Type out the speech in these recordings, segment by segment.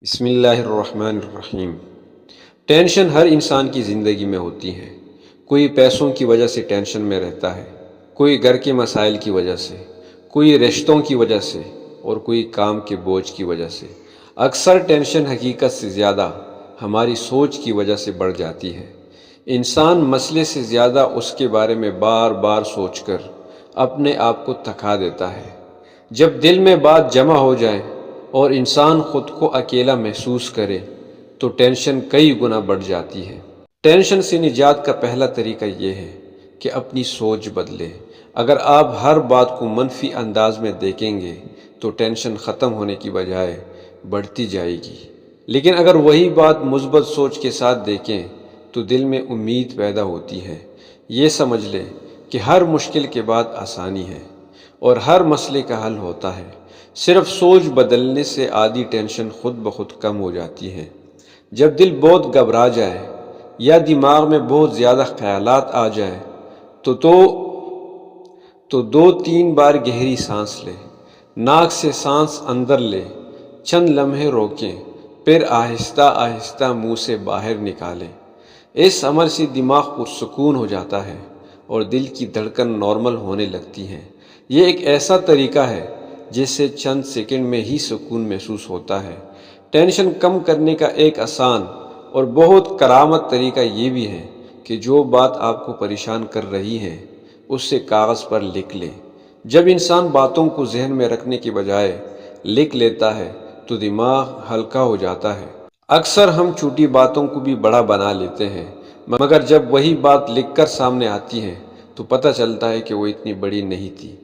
بسم اللہ الرحمن الرحیم۔ ٹینشن ہر انسان کی زندگی میں ہوتی ہے۔ کوئی پیسوں کی وجہ سے ٹینشن میں رہتا ہے، کوئی گھر کے مسائل کی وجہ سے، کوئی رشتوں کی وجہ سے اور کوئی کام کے بوجھ کی وجہ سے۔ اکثر ٹینشن حقیقت سے زیادہ ہماری سوچ کی وجہ سے بڑھ جاتی ہے۔ انسان مسئلے سے زیادہ اس کے بارے میں بار بار سوچ کر اپنے آپ کو تھکا دیتا ہے۔ جب دل میں بات جمع ہو جائے اور انسان خود کو اکیلا محسوس کرے تو ٹینشن کئی گنا بڑھ جاتی ہے۔ ٹینشن سے نجات کا پہلا طریقہ یہ ہے کہ اپنی سوچ بدلے۔ اگر آپ ہر بات کو منفی انداز میں دیکھیں گے تو ٹینشن ختم ہونے کی بجائے بڑھتی جائے گی، لیکن اگر وہی بات مثبت سوچ کے ساتھ دیکھیں تو دل میں امید پیدا ہوتی ہے۔ یہ سمجھ لیں کہ ہر مشکل کے بعد آسانی ہے اور ہر مسئلے کا حل ہوتا ہے۔ صرف سوچ بدلنے سے آدھی ٹینشن خود بخود کم ہو جاتی ہے۔ جب دل بہت گھبرا جائے یا دماغ میں بہت زیادہ خیالات آ جائے تو 2-3 بار گہری سانس لیں۔ ناک سے سانس اندر لیں، چند لمحے روکیں، پھر آہستہ آہستہ منہ سے باہر نکالیں۔ اس عمل سے دماغ پرسکون ہو جاتا ہے اور دل کی دھڑکن نارمل ہونے لگتی ہے۔ یہ ایک ایسا طریقہ ہے جس سے چند سیکنڈ میں ہی سکون محسوس ہوتا ہے۔ ٹینشن کم کرنے کا ایک آسان اور بہت کارآمد طریقہ یہ بھی ہے کہ جو بات آپ کو پریشان کر رہی ہے اسے کاغذ پر لکھ لیں۔ جب انسان باتوں کو ذہن میں رکھنے کے بجائے لکھ لیتا ہے تو دماغ ہلکا ہو جاتا ہے۔ اکثر ہم چھوٹی باتوں کو بھی بڑا بنا لیتے ہیں، مگر جب وہی بات لکھ کر سامنے آتی ہے تو پتہ چلتا ہے کہ وہ اتنی بڑی نہیں تھی۔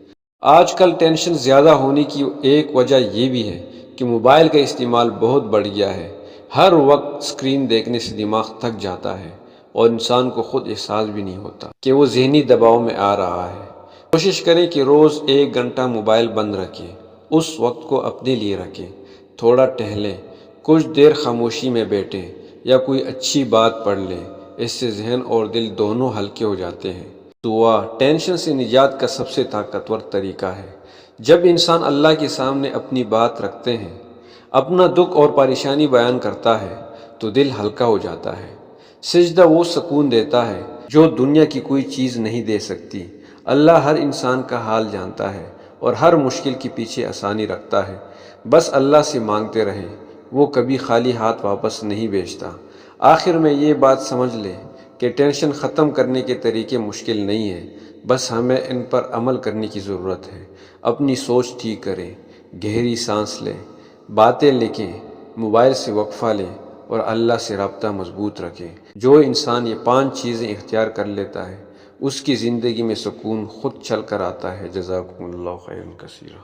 آج کل ٹینشن زیادہ ہونے کی ایک وجہ یہ بھی ہے کہ موبائل کا استعمال بہت بڑھ گیا ہے۔ ہر وقت اسکرین دیکھنے سے دماغ تھک جاتا ہے اور انسان کو خود احساس بھی نہیں ہوتا کہ وہ ذہنی دباؤ میں آ رہا ہے۔ کوشش کریں کہ روز 1 گھنٹہ موبائل بند رکھیں۔ اس وقت کو اپنے لیے رکھیں۔ تھوڑا ٹہلیں، کچھ دیر خاموشی میں بیٹھیں یا کوئی اچھی بات پڑھ لیں۔ اس سے ذہن اور دل دونوں ہلکے ہو جاتے ہیں۔ دعا ٹینشن سے نجات کا سب سے طاقتور طریقہ ہے۔ جب انسان اللہ کے سامنے اپنی بات رکھتے ہیں، اپنا دکھ اور پریشانی بیان کرتا ہے تو دل ہلکا ہو جاتا ہے۔ سجدہ وہ سکون دیتا ہے جو دنیا کی کوئی چیز نہیں دے سکتی۔ اللہ ہر انسان کا حال جانتا ہے اور ہر مشکل کے پیچھے آسانی رکھتا ہے۔ بس اللہ سے مانگتے رہیں، وہ کبھی خالی ہاتھ واپس نہیں بھیجتا۔ آخر میں یہ بات سمجھ لیں کہ ٹینشن ختم کرنے کے طریقے مشکل نہیں ہیں، بس ہمیں ان پر عمل کرنے کی ضرورت ہے۔ اپنی سوچ ٹھیک کریں، گہری سانس لیں، باتیں لکھیں، موبائل سے وقفہ لیں اور اللہ سے رابطہ مضبوط رکھیں۔ جو انسان یہ 5 چیزیں اختیار کر لیتا ہے اس کی زندگی میں سکون خود چل کر آتا ہے۔ جزاکم اللہ خیرا کثیرا۔